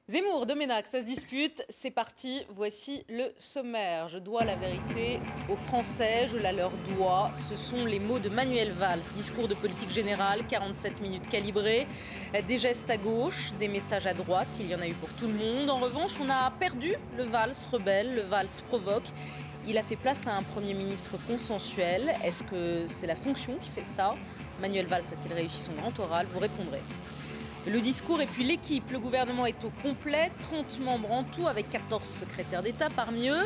Zemmour, Domenech, ça se dispute, c'est parti, voici le sommaire. Je dois la vérité aux Français, je la leur dois. Ce sont les mots de Manuel Valls, discours de politique générale, 47 minutes calibrées, des gestes à gauche, des messages à droite, il y en a eu pour tout le monde. En revanche, on a perdu le Valls rebelle, le Valls provoque. Il a fait place à un Premier ministre consensuel. Est-ce que c'est la fonction qui fait ça? Manuel Valls a-t-il réussi son grand oral? Vous répondrez. Le discours et puis l'équipe. Le gouvernement est au complet, 30 membres en tout avec 14 secrétaires d'État. Parmi eux,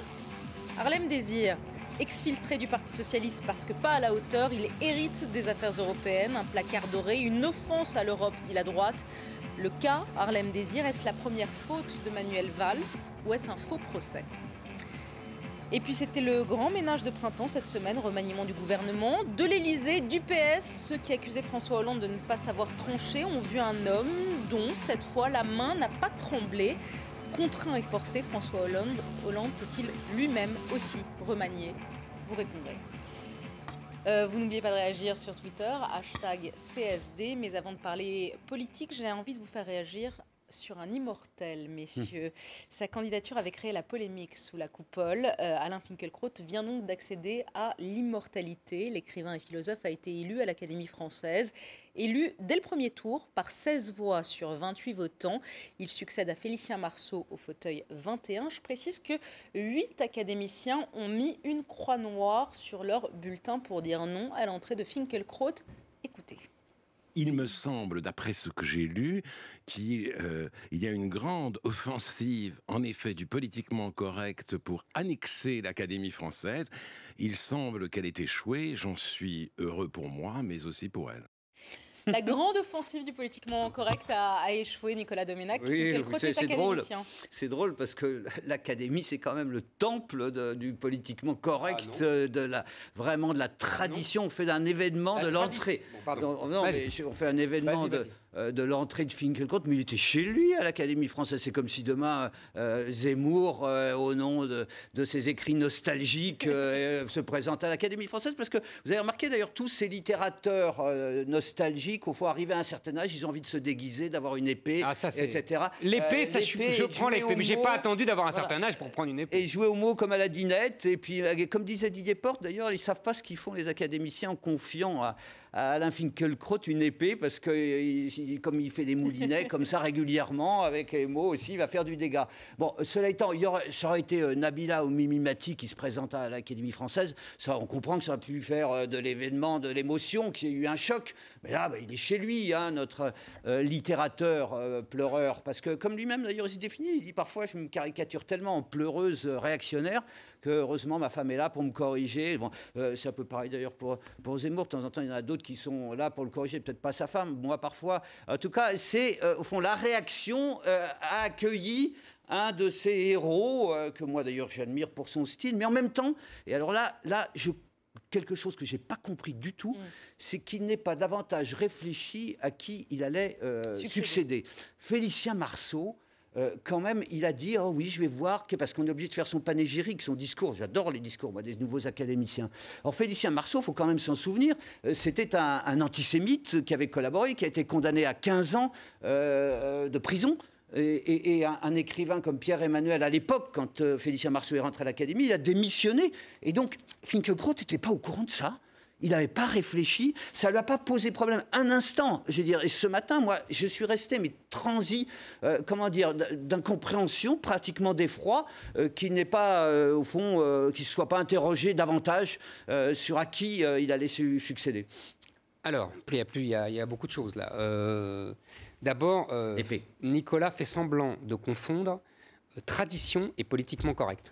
Harlem Désir, exfiltré du Parti Socialiste parce que pas à la hauteur, il hérite des affaires européennes, un placard doré, une offense à l'Europe, dit la droite. Le cas Harlem Désir, est-ce la première faute de Manuel Valls ou est-ce un faux procès? Et puis c'était le grand ménage de printemps cette semaine, remaniement du gouvernement, de l'Élysée, du PS. Ceux qui accusaient François Hollande de ne pas savoir trancher ont vu un homme dont, cette fois, la main n'a pas tremblé. Contraint et forcé, François Hollande s'est-il lui-même aussi remanié? Vous répondrez. Vous n'oubliez pas de réagir sur Twitter, #CSD. Mais avant de parler politique, j'ai envie de vous faire réagir sur un immortel, messieurs. Sa candidature avait créé la polémique sous la coupole. Alain Finkielkraut vient donc d'accéder à l'immortalité. L'écrivain et philosophe a été élu à l'Académie française. Élu dès le premier tour par 16 voix sur 28 votants. Il succède à Félicien Marceau au fauteuil 21. Je précise que 8 académiciens ont mis une croix noire sur leur bulletin pour dire non à l'entrée de Finkielkraut. Écoutez. Il me semble, d'après ce que j'ai lu, qu'il y a une grande offensive, en effet, du politiquement correct pour annexer l'Académie française. Il semble qu'elle ait échoué. J'en suis heureux pour moi, mais aussi pour elle. La grande offensive du politiquement correct a échoué, Nicolas Domenech. Oui, c'est drôle. C'est drôle parce que l'Académie, c'est quand même le temple du politiquement correct, vraiment de la tradition. On fait un événement de l'entrée. Non, mais on fait un événement de l'entrée de Finkielkraut, mais il était chez lui à l'Académie française. C'est comme si demain, Zemmour, au nom de ses écrits nostalgiques, se présente à l'Académie française. Parce que vous avez remarqué d'ailleurs, tous ces littérateurs nostalgiques, au faut arriver à un certain âge, ils ont envie de se déguiser, d'avoir une épée, etc. L'épée, je prends l'épée, mais j'ai pas attendu d'avoir un certain âge pour prendre une épée. Et jouer aux mots comme à la dinette. Et puis, comme disait Didier Porte, d'ailleurs, ils savent pas ce qu'ils font les académiciens en confiant à Alain Finkielkraut une épée, parce que comme il fait des moulinets comme ça régulièrement, avec les mots aussi, il va faire du dégât. Bon, cela étant, ça aurait été Nabila ou Mimi Mati qui se présente à l'Académie française. Ça, on comprend que ça a pu faire de l'événement, de l'émotion, qu'il y ait eu un choc. Mais là, il est chez lui, hein, notre littérateur pleureur. Parce que, comme lui-même, d'ailleurs, il se définit, il dit parfois, je me caricature tellement en pleureuse réactionnaire que, heureusement, ma femme est là pour me corriger. Bon, c'est un peu pareil, d'ailleurs, pour Zemmour. De temps en temps, il y en a d'autres qui sont là pour le corriger, peut-être pas sa femme, moi, parfois. En tout cas, c'est, au fond, la réaction a accueilli un de ces héros, que moi, d'ailleurs, j'admire pour son style. Mais en même temps, et alors là, quelque chose que je n'ai pas compris du tout, c'est qu'il n'est pas davantage réfléchi à qui il allait succéder. Félicien Marceau, quand même, il a dit « Oh oui, je vais voir », parce qu'on est obligé de faire son panégyrique, son discours. J'adore les discours, moi, des nouveaux académiciens. Alors, Félicien Marceau, il faut quand même s'en souvenir, c'était un antisémite qui avait collaboré, qui a été condamné à 15 ans de prison. Et un écrivain comme Pierre-Emmanuel, à l'époque, quand Félicien Marceau est rentré à l'Académie, il a démissionné. Et donc, Finkielkraut n'était pas au courant de ça. Il n'avait pas réfléchi, ça ne lui a pas posé problème un instant. Je veux dire, et ce matin, moi, je suis resté transi, d'incompréhension, pratiquement d'effroi, qu'il n'ait pas, au fond, qu'il ne soit pas interrogé davantage sur à qui il allait succéder. Alors, il y a beaucoup de choses là. D'abord, Nicolas fait semblant de confondre tradition et politiquement correct.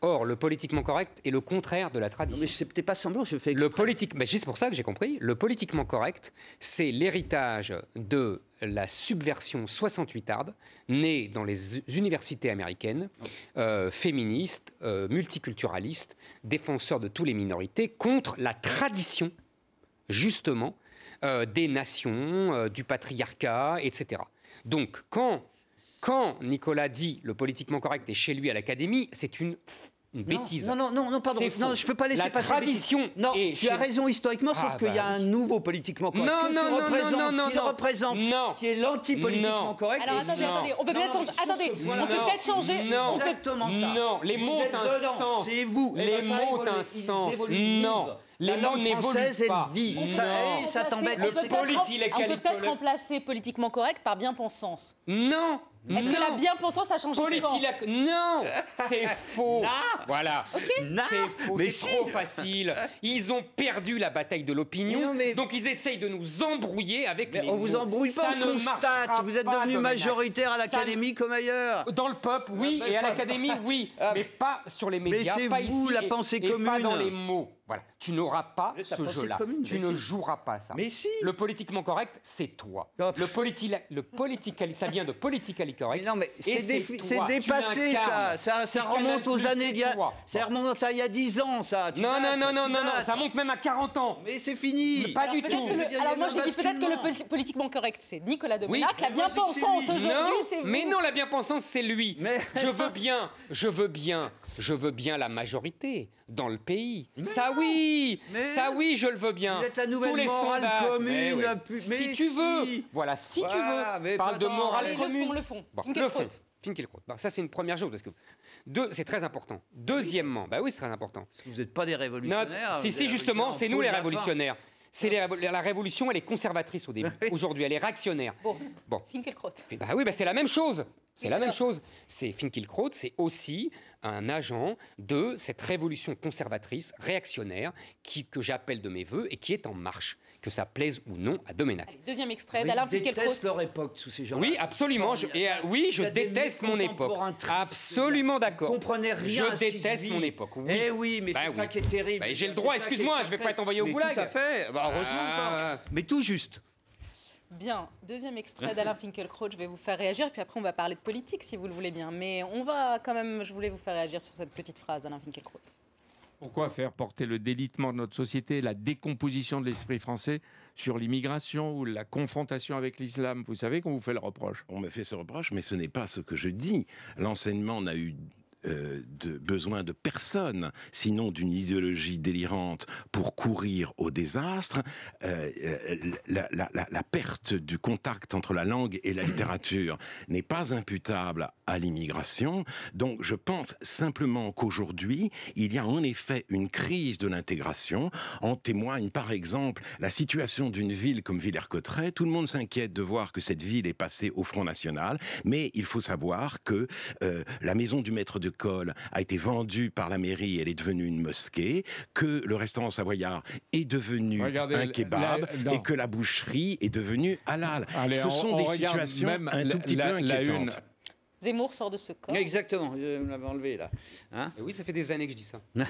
Or, le politiquement correct est le contraire de la tradition. Non, mais c'est peut-être pas semblant, je fais exprès. C'est pour ça que j'ai compris. Le politiquement correct, c'est l'héritage de la subversion 68arde, née dans les universités américaines, féministes, multiculturalistes, défenseurs de toutes les minorités, contre la tradition, justement, des nations, du patriarcat, etc. Donc, quand Nicolas dit le politiquement correct est chez lui à l'Académie, c'est une une bêtise. Non, pardon. C'est Non, faux. je peux pas laisser La passer. tradition. Non, est tu as raison historiquement, sauf qu'il y a un nouveau politiquement correct. Non, qui le représente, qui est l'anti-politiquement correct. Alors attendez, on peut peut-être changer. Attendez, on peut peut-être changer. Non, exactement ça. Non, les mots ont un sens. C'est vous. Les mots ont un sens. Non. Les mots n'évoluent pas. Ça t'embête. On peut peut-être remplacer politiquement correct par bien-pensance. Non. Est-ce que la bien-pensance a changé Non, c'est faux. Voilà. Non. C'est faux, Mais c'est trop facile. Ils ont perdu la bataille de l'opinion, donc ils essayent de nous embrouiller avec les mots. On vous embrouille pas, on constate. Vous êtes devenu majoritaire à l'Académie comme ailleurs. Dans le peuple, oui, et à l'Académie, oui, mais pas sur les médias, mais pas c'est vous, ici, la pensée et commune. Pas dans les mots. Voilà. Tu n'auras pas ce jeu-là. Tu ne joueras pas ça. Mais si. Le politiquement correct, c'est toi. Oh, Le political, ça vient de politically correct. Mais non, mais et c'est dépassé, ça remonte aux années d'il y a... Ça remonte à il y a 10 ans, ça. Non, ça monte même à 40 ans. Mais c'est fini. Mais pas du tout. Alors moi, j'ai dit peut-être que le politiquement correct, c'est Nicolas Domenac. La bien-pensance aujourd'hui, c'est vous. Mais non, la bien-pensance, c'est lui. Mais... Je veux bien la majorité dans le pays. Ça oui, je le veux bien. Vous êtes la nouvelle Tous les morale sondages. commune. Si tu veux. Voilà, si tu veux. Parle de morale commune. Le fond. Bon, le fond. Finkielkraut. Bon, ça, c'est une première chose. Parce que c'est très important. Deuxièmement, oui, c'est très important. Vous n'êtes pas des révolutionnaires. Si, justement, c'est nous les révolutionnaires. La révolution, elle est conservatrice au début. Aujourd'hui, elle est réactionnaire. Bon. Finkielkraut. Oui, c'est la même chose. C'est la même chose. Finkielkraut, c'est aussi un agent de cette révolution conservatrice, réactionnaire, que j'appelle de mes voeux et qui est en marche, que ça plaise ou non à Domenech. Allez, deuxième extrait d'Alain Finkielkraut. Ils détestent leur époque, tous ces gens-là. Oui, absolument. Je déteste mon époque. Absolument d'accord. Vous comprenez rien. Je déteste mon époque. Oui. Eh oui, mais c'est ça qui est terrible. J'ai le droit, excuse-moi, je ne vais pas être envoyé au goulag. Tout à fait. Heureusement pas. Mais tout juste. Bien, deuxième extrait d'Alain Finkielkraut, je vais vous faire réagir, puis après on va parler de politique si vous le voulez bien. Mais on va quand même, je voulais vous faire réagir sur cette petite phrase d'Alain Finkielkraut. Pourquoi faire porter le délitement de notre société, la décomposition de l'esprit français sur l'immigration ou la confrontation avec l'islam? Vous savez qu'on vous fait le reproche. On me fait ce reproche, mais ce n'est pas ce que je dis. L'enseignement n'a eu besoin de personne, sinon d'une idéologie délirante pour courir au désastre. La perte du contact entre la langue et la littérature n'est pas imputable à l'immigration. Donc je pense simplement qu'aujourd'hui, il y a en effet une crise de l'intégration. En témoigne par exemple la situation d'une ville comme Villers-Cotterêts. Tout le monde s'inquiète de voir que cette ville est passée au Front National, mais il faut savoir que la maison du maître de Cole a été vendue par la mairie, elle est devenue une mosquée, que le restaurant Savoyard est devenu un kebab et que la boucherie est devenue halal. Allez, ce sont des situations un tout petit peu inquiétantes. Zemmour sort de ce corps. Exactement, je me l'avais enlevé là. Hein? Oui, ça fait des années que je dis ça. Oui.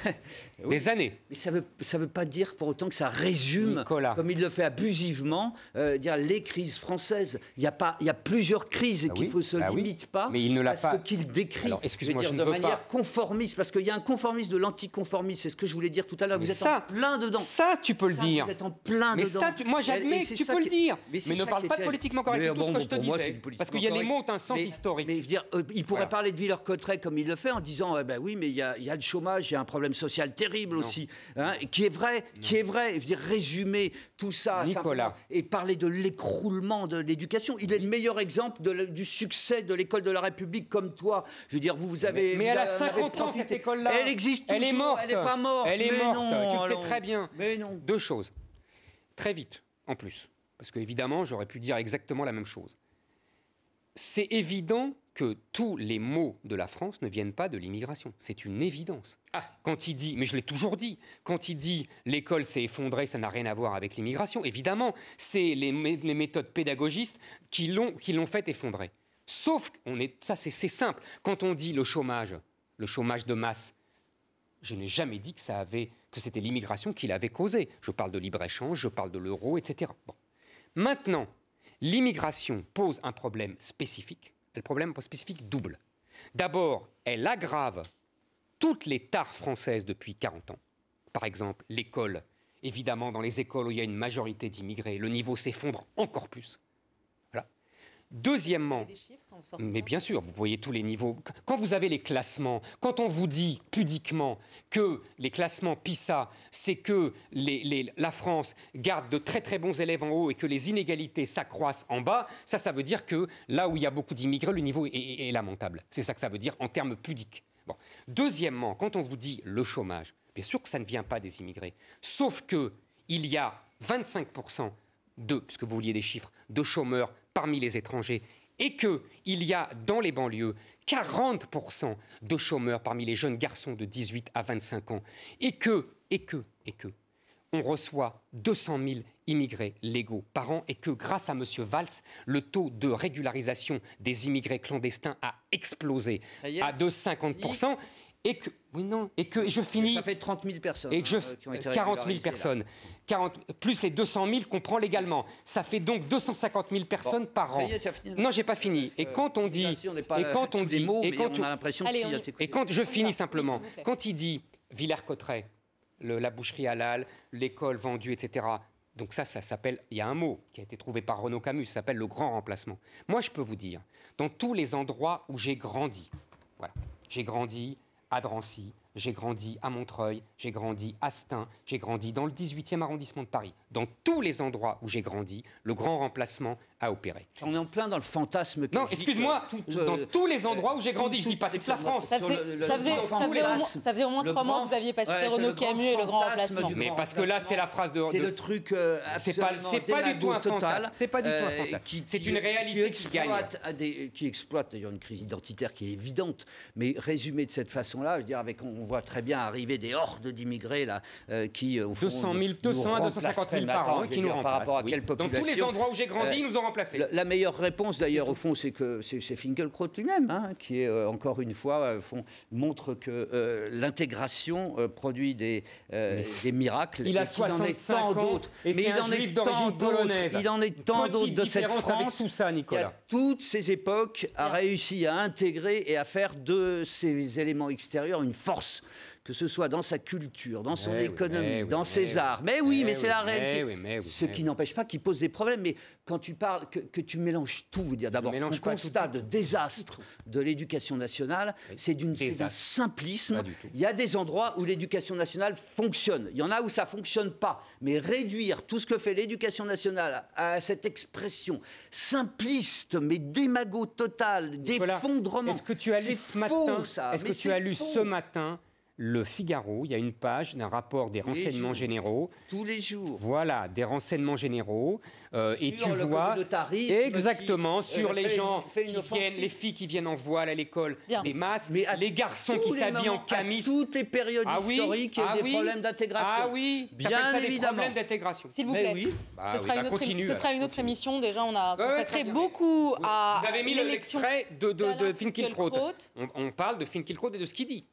Des années. Mais ça veut pas dire pour autant que ça résume, Nicolas, comme il le fait abusivement, dire les crises françaises. Il y a plusieurs crises et qu'il faut se limite pas mais il ne l'a à pas. ce qu'il décrit. Alors, excuse-moi, je ne de veux manière pas. conformiste, parce qu'il y a un conformisme de l'anticonformisme. C'est ce que je voulais dire tout à l'heure. Vous êtes en plein dedans. Ça, tu peux le dire. Vous êtes en plein mais dedans. ça, moi j'admets que tu peux le dire. Mais ne parle pas de politiquement correct. C'est tout ce que je te disais. Parce qu'il y a les mots ont un sens historique. Mais je veux dire, il pourrait parler de Villers-Cotterêts comme il le fait en disant oui, mais il y a le chômage, il y a un problème social terrible aussi, hein, qui est vrai. Je veux dire, résumer tout ça Nicolas, et parler de l'écroulement de l'éducation. Il est le meilleur exemple du succès de l'école de la République comme toi. Je veux dire, vous avez... Mais elle a 50 ans, cette école-là. Elle existe toujours. Elle est morte. Elle n'est pas morte. Elle est morte, non, tu le sais très bien. Mais non. Deux choses. Très vite, en plus. Parce qu'évidemment, j'aurais pu dire exactement la même chose. C'est évident que tous les maux de la France ne viennent pas de l'immigration. C'est une évidence. Quand il dit, mais je l'ai toujours dit, quand il dit l'école s'est effondrée, ça n'a rien à voir avec l'immigration, évidemment, c'est les méthodes pédagogistes qui l'ont fait effondrer. Sauf, ça c'est simple, quand on dit le chômage de masse, je n'ai jamais dit que c'était l'immigration qui l'avait causé. Je parle de libre-échange, je parle de l'euro, etc. Bon. Maintenant, l'immigration pose un problème spécifique. Le problème spécifique double. D'abord, elle aggrave toutes les tares françaises depuis 40 ans. Par exemple, l'école. Évidemment, dans les écoles où il y a une majorité d'immigrés, le niveau s'effondre encore plus. Voilà. Deuxièmement, Des chiffres quand vous sortez mais ça bien sûr, vous voyez tous les niveaux. Quand vous avez les classements, quand on vous dit pudiquement que les classements PISA, c'est que la France garde de très très bons élèves en haut et que les inégalités s'accroissent en bas, ça veut dire que là où il y a beaucoup d'immigrés, le niveau est lamentable. C'est ça que ça veut dire en termes pudiques. Bon. Deuxièmement, quand on vous dit le chômage, bien sûr que ça ne vient pas des immigrés, sauf qu'il y a 25% puisque vous vouliez des chiffres, de chômeurs parmi les étrangers, et qu'il y a dans les banlieues 40% de chômeurs parmi les jeunes garçons de 18 à 25 ans, et que, on reçoit 200 000 immigrés légaux par an, et que grâce à M. Valls, le taux de régularisation des immigrés clandestins a explosé à de 50%, et que, et je finis... Ça fait 30 000 personnes. Et que qui ont été 40 000 personnes. 40, plus les 200 000 qu'on prend légalement. Ça fait donc 250 000 personnes par an. Non, j'ai pas fini. Et quand on dit... Et quand on dit... On a l'impression que et quand je finis simplement, quand il dit Villers-Cotterêts, la boucherie halal, l'école vendue, etc., donc ça s'appelle, il y a un mot qui a été trouvé par Renaud Camus, ça s'appelle le grand remplacement. Moi, je peux vous dire, dans tous les endroits où j'ai grandi, voilà, j'ai grandi à Drancy, j'ai grandi à Montreuil, j'ai grandi à Stein, j'ai grandi dans le 18e arrondissement de Paris. Dans tous les endroits où j'ai grandi, le grand remplacement a opéré. On est en plein dans le fantasme. Non, excuse-moi, dans tous les endroits où j'ai grandi, je ne dis pas toute la France. Ça faisait au moins 3 mois que vous aviez passé Renaud Camus et le grand remplacement. Mais parce que là, c'est la phrase de... C'est le truc c'est pas du tout un fantasme. C'est pas du tout un fantasme. C'est une réalité qui gagne. Qui exploite d'ailleurs une crise identitaire qui est évidente, mais résumée de cette façon-là, je veux dire, on voit très bien arriver des hordes d'immigrés là, qui au fond, 200 000, 200 à 250 000 par an qui nous remplacent. Par rapport à quelle Dans population. tous les endroits où j'ai grandi, ils nous ont remplacés. La meilleure réponse d'ailleurs au fond, c'est que c'est Finkielkraut lui-même, qui est encore une fois montre que l'intégration produit des miracles. Il a 65 ans et c'est un juif d'origine polonaise. Il en est tant d'autres de cette France. Tout ça, Nicolas. Qui à toutes ces époques a réussi à intégrer et à faire de ces éléments extérieurs une force, que ce soit dans sa culture, dans son économie, dans ses arts. Mais oui, mais c'est la réalité. Ce qui n'empêche pas qu'il pose des problèmes. Mais quand tu parles, que tu mélanges tout, dire d'abord ton constat de désastre de l'éducation nationale, c'est d'un simplisme. Il y a des endroits où l'éducation nationale fonctionne. Il y en a où ça ne fonctionne pas. Mais réduire tout ce que fait l'éducation nationale à cette expression simpliste, mais démago total, d'effondrement. Est-ce que tu as lu ce matin, ce matin Le Figaro, il y a une page d'un rapport des renseignements généraux. Tous les jours. Voilà, des renseignements généraux. Et tu vois exactement sur les gens qui viennent, les filles qui viennent en voile à l'école, des masses, les garçons qui s'habillent en camis. Toutes les périodes historiques, il y a des problèmes d'intégration. Ah oui, bien évidemment. Des problèmes d'intégration. S'il vous plaît. Ce sera une autre émission. Déjà, on a consacré beaucoup à. Vous avez mis l'extrait de Finkielkraut. On parle de Finkielkraut et de ce qu'il dit.